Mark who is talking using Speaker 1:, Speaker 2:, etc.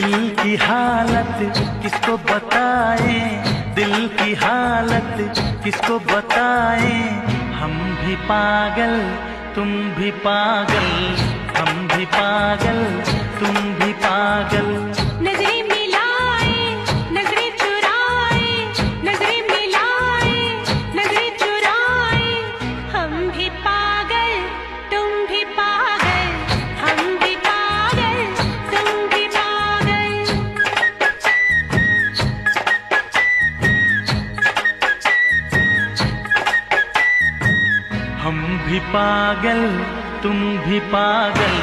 Speaker 1: दिल की हालत किसको बताए, दिल की हालत किसको बताए। हम भी पागल तुम भी पागल, हम भी पागल तुम भी पागल।
Speaker 2: नजरें मिलाए नजरें चुराए, नजरें मिलाए नजरें चुराए। हम भी पागल तुम भी पागल, हम भी पागल तुम भी पागल।
Speaker 1: हम भी पागल तुम भी पागल,